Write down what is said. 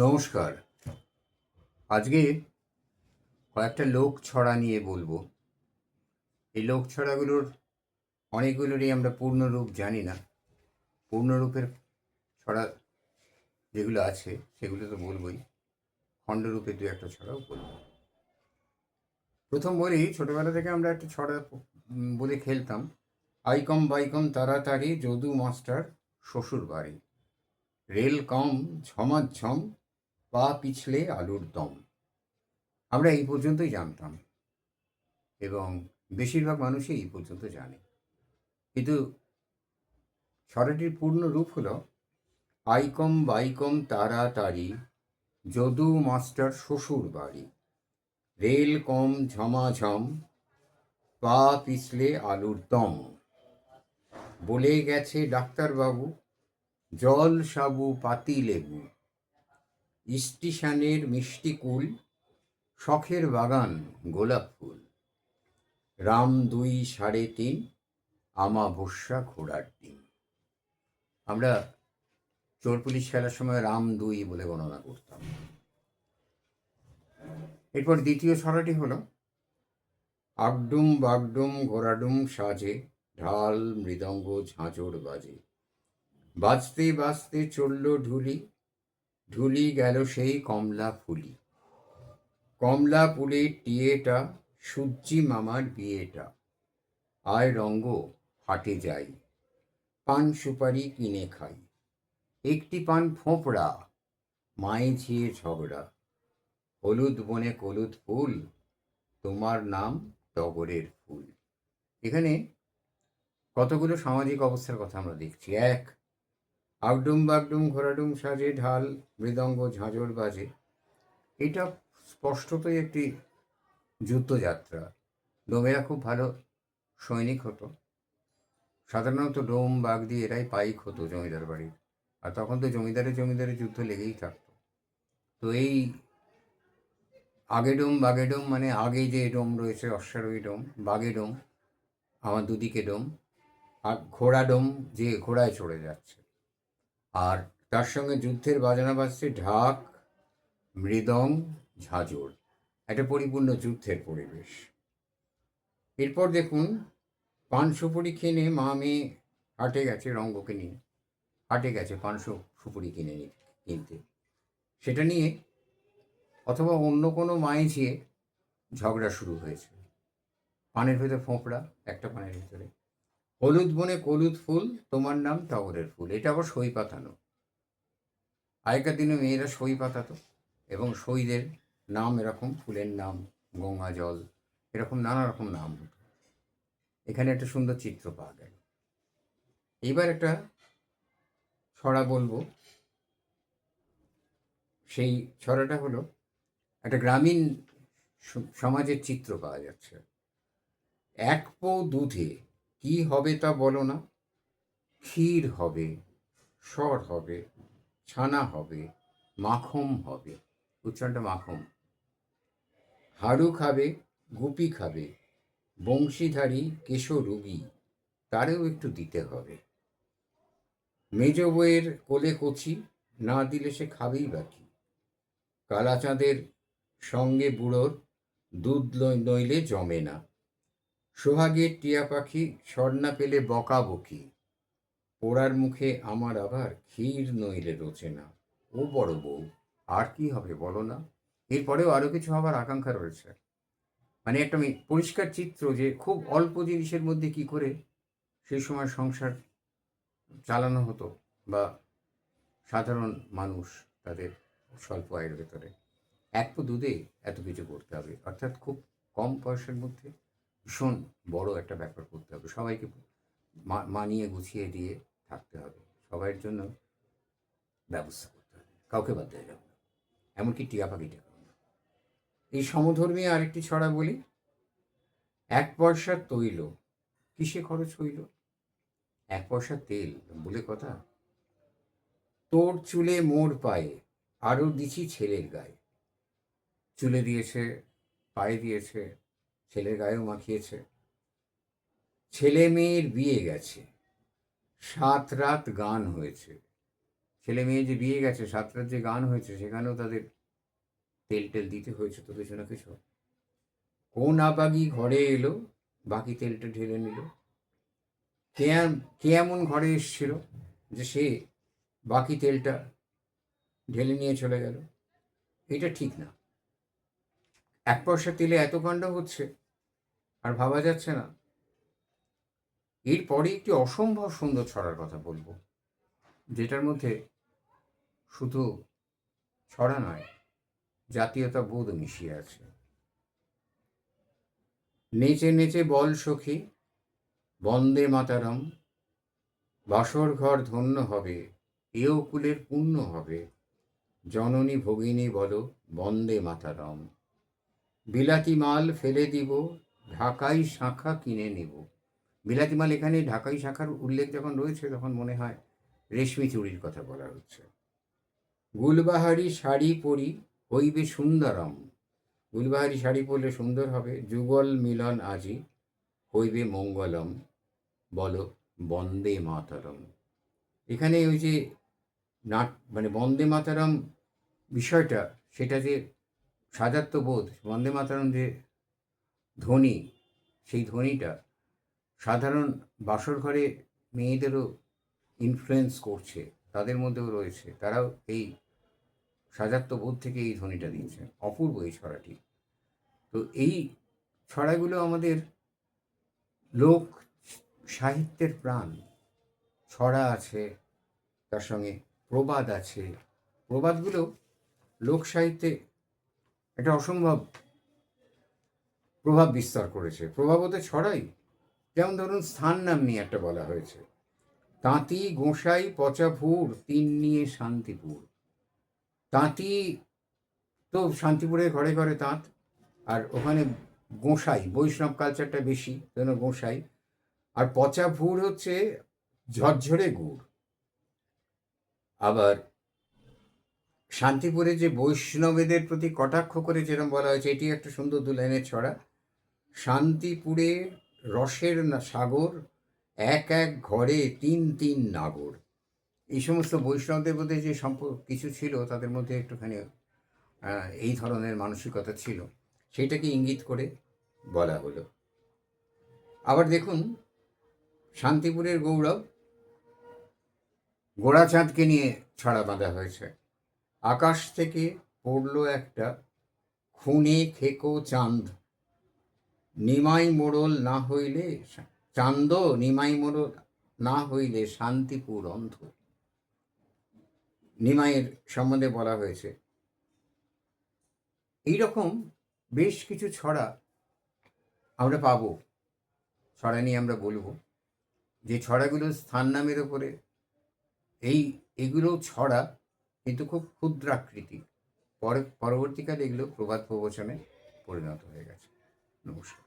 নমস্কার। আজকে কয়েকটা লোক ছড়া নিয়ে বলবো। এই লোক ছড়াগুলোর অনেকগুলোরই আমরা পূর্ণরূপ জানি না। পূর্ণরূপের ছড়া যেগুলো আছে সেগুলো তো বলবোই, খণ্ডরূপে দু একটা ছড়াও বলবো। প্রথম বলি, ছোটবেলা থেকে আমরা একটা ছড়া বলে খেলতাম। আইকম বাইকম তাড়াতাড়ি যদু মাস্টার শ্বশুর বাড়ি, রেল কম ঝমাঝম পা পিছলে আলুর দম। আমরা এই পর্যন্তই জানতাম এবং বেশিরভাগ মানুষই এই পর্যন্ত জানে। কিন্তু ছড়াটির পূর্ণ রূপ হলো আইকম বাইকম তাড়াতাড়ি যদু মাস্টার শ্বশুর বাড়ি, রেল কম ঝমাঝম পা পিছলে আলুর দম। বলে গেছে ডাক্তারবাবু জল সাবু পাতি লেবু, স্টেশনের মিষ্টি কুল, শখের বাগান গোলাপ ফুল, রাম 2 সাড়ে 3 আমাবস্যা ঘোড়ার ডিম। আমরা চোর পুলিশ খেলার সময় রাম 2 বলে গণনা করতাম। এরপর দ্বিতীয় ছড়াটি হলো আগডুম বাগডুম ঘোড়াডুম সাজে, ঢাল মৃদঙ্গ ঝাঁঝর বাজে, বাজতে বাজতে চলল ঢুলি, ঢুলি গেল সেই কমলা ফুলি, কমলা ফুলের টিয়েটা সূর্যি মামার বিয়েটা, আয় রঙ্গ হাটে যাই, পান সুপারি কিনে খাই, একটি পান ফোঁপড়া, মায়ে ঝিয়ে ঝগড়া, হলুদ বনে কলুদ ফুল, তোমার নাম টগরের ফুল। এখানে কতগুলো সামাজিক অবস্থার কথা আমরা দেখছি। এক, আগডুম বাগডুম ঘোড়াডুম সাজে, ঢাল মৃদঙ্গ ঝাঁঝর বাজে। এটা স্পষ্টতই একটি যুদ্ধযাত্রা। ডোমেরা খুব ভালো সৈনিক হতো। সাধারণত ডোম বাগ দিয়ে এরাই পাইক হতো জমিদার বাড়ির। আর তখন তো জমিদারে যুদ্ধ লেগেই থাকতো। তো এই আগেডোম বাগেডোম মানে আগে যে ডোম রয়েছে অশ্বারোহী ডোম, বাগে ডোম আমার দুদিকে ডোম, আর ঘোড়া ডোম যে ঘোড়ায় চড়ে যাচ্ছে। আর তার সঙ্গে যুদ্ধের বাজনা বাজছে ঢাক মৃদং ঝাঁঝর, একটা পরিপূর্ণ যুদ্ধের পরিবেশ। এরপর দেখুন, পান সুপুরি কিনে মা মেয়ে হাটে গেছে, রঙ্গকে নিয়ে হাটে গেছে পান সুপুরি কিনতে। সেটা নিয়ে অথবা অন্য কোনো মায়ে ঝিয়ে ঝগড়া শুরু হয়েছে। পানের ভেতরে ফোঁপড়া, একটা পানের ভেতরে হলুদ বনে কলুদ ফুল, তোমার নাম টগরের ফুল। এটা আবার সই পাতানো। আগেকার দিনে মেয়েরা সই পাতাতো এবং সইদের নাম এরকম, ফুলের নাম গঙ্গা জল, এরকম নানা রকম নাম হতো। এখানে একটা সুন্দর চিত্র পাওয়া গেল। এইবার একটা ছড়া বলবো। সেই ছড়াটা হলো একটা গ্রামীণ সমাজের চিত্র পাওয়া যাচ্ছে। এক পো দুধে কি হবে তা বলো না, ক্ষীর হবে, সর হবে, ছানা হবে, মাখন হবে, উচ্চারণটা মাখন, হাড়ু খাবে, গুপি খাবে, বংশীধারী কেশরুগী, তারেও একটু দিতে হবে। মেজ বউয়ের কোলে কচি, না দিলে সে খাবেই বাকি, কালাচাঁদের সঙ্গে বুড়োর দুধ নইলে জমে না, সোহাগের টিয়া পাখি স্বর্ণা পেলে বকাবকি, পোড়ার মুখে আমার আবার ক্ষীর নইলে রোচে না। ও বড় বউ, আর কি হবে বলো না। এরপরেও আরও কিছু হবার আকাঙ্ক্ষা রয়েছে। মানে একটা পরিষ্কার চিত্র যে খুব অল্প জিনিসের মধ্যে কি করে সেই সময় সংসার চালানো হতো, বা সাধারণ মানুষ তাদের স্বল্প আয়ের ভেতরে এক পো দুধে এত কিছু করতে হবে, অর্থাৎ খুব কম পয়সার মধ্যে ভীষণ বড় একটা ব্যাপার করতে হবে। সবাইকে মানিয়ে গুছিয়ে দিয়ে থাকতে হবে, সবাইয়ের জন্য ব্যবস্থা করতে হবে, কাউকে বাদ দেওয়া যাবে না, এমনকি টিয়া পাখিটা। এই সমধর্মী আরেকটি ছড়া বলি। এক পয়সার তৈল কিসে খরচ হইল, এক পয়সার তেল বলে কথা, তোর চুলে মোর পায়ে, আরও দিছি ছেলের গায়ে। চুলে দিয়েছে, পায়ে দিয়েছে, ছেলের গায়েও মাখিয়েছে। ছেলে মেয়ের বিয়ে গেছে, 7 রাত গান হয়েছে, ছেলে মেয়ে যে বিয়ে গেছে, সাতটার যে গান হয়েছে, সেখানেও তাদের তেল টেল দিতে হয়েছে তো কিছু না কিছু। কোন আবাগি ঘরে এলো, বাকি তেলটা ঢেলে নিল। কে এমন ঘরে এসেছিল যে সে বাকি তেলটা ঢেলে নিয়ে চলে গেল? এটা ঠিক না। 1 পয়সা তেলে এত কাণ্ড হচ্ছে আর ভাবা যাচ্ছে না। এরপরে একটি অসম্ভব সুন্দর ছড়ার কথা বলবো, যেটার মধ্যে শুধু ছড়া নয়, জাতীয়তা বোধ মিশিয়ে আছে। নেচে নেচে বল সখী বন্দে মাতারম, বাসর ঘর ধন্য হবে, এও কুলের পুণ্য হবে, জননী ভগিনী বলো বন্দে মাতারম। বিলাতি মাল ফেলে দিব, ঢাকাই শাঁখা কিনে নেব। বিলাতি মাল, এখানে ঢাকাই শাঁখার উল্লেখ যখন রয়েছে তখন মনে হয় রেশমি চুড়ির কথা বলা হচ্ছে। গুলবাহারি শাড়ি পরি হইবে সুন্দরম, গুলবাহারি শাড়ি পরলে সুন্দর হবে। যুগল মিলন আজি হইবে মঙ্গলম, বলো বন্দে মাতরম। এখানে ওই যে মানে বন্দে মাতরম বিষয়টা, সেটা যে সাজাত্যবোধ, বন্দে মাতরম যে ধ্বনি, সেই ধ্বনিটা সাধারণ বাসর ঘরে মেয়েদেরও ইনফ্লুয়েন্স করছে, তাদের মধ্যেও রয়েছে, তারাও এই সাজাত্যবোধ থেকে এই ধ্বনিটা দিয়েছে। অপূর্ব এই ছড়াটি। তো এই ছড়াগুলো আমাদের লোক সাহিত্যের প্রাণ। ছড়া আছে, তার সঙ্গে প্রবাদ আছে। প্রবাদগুলো লোক সাহিত্যে একটা অসম্ভব প্রভাব বিস্তার করেছে। প্রভাব হতে ছড়াই, যেমন ধরুন স্থান নাম নিয়ে একটা বলা হয়েছে, তাঁতি গোসাই পচাভুর তিন নিয়ে শান্তিপুর। তাঁতি তো শান্তিপুরের ঘরে ঘরে তাঁত, আর ওখানে গোসাই, বৈষ্ণব কালচারটা বেশি, যেন গোসাই। আর পচা ভুর হচ্ছে ঝরঝরে গুড়। আবার শান্তিপুরে যে বৈষ্ণবেদের প্রতি কটাক্ষ করে যেরকম বলা হয়েছে, এটি একটা সুন্দর 2 লাইনের ছড়া। শান্তিপুরে রসের সাগর, এক এক ঘরে 3 নাগর। এই সমস্ত বৈষ্ণবদের মধ্যে যে কিছু ছিল, তাদের মধ্যে একটুখানি এই ধরনের মানসিকতা ছিল, সেটাকে ইঙ্গিত করে বলা হলো। আবার দেখুন, শান্তিপুরের গৌরব গোড়াচাঁদকে নিয়ে ছড়া বাঁধা হয়েছে। আকাশ থেকে পড়লো একটা খুনে খেকো চাঁদ, নিমাই মোড়ল না হইলে, চান্দ নিমাই মোড়ল না হইলে শান্তিপুর অন্ধ। নিমাইয়ের সম্বন্ধে বলা হয়েছে। এইরকম বেশ কিছু ছড়া আমরা পাবো, ছড়া নিয়ে আমরা বলবো, যে ছড়াগুলো স্থান নামের ওপরে। এগুলো ছড়া, কিন্তু খুব ক্ষুদ্রাকৃতি। পরবর্তীকালে এগুলো প্রবাদ প্রবচনে পরিণত হয়ে গেছে। নমস্কার।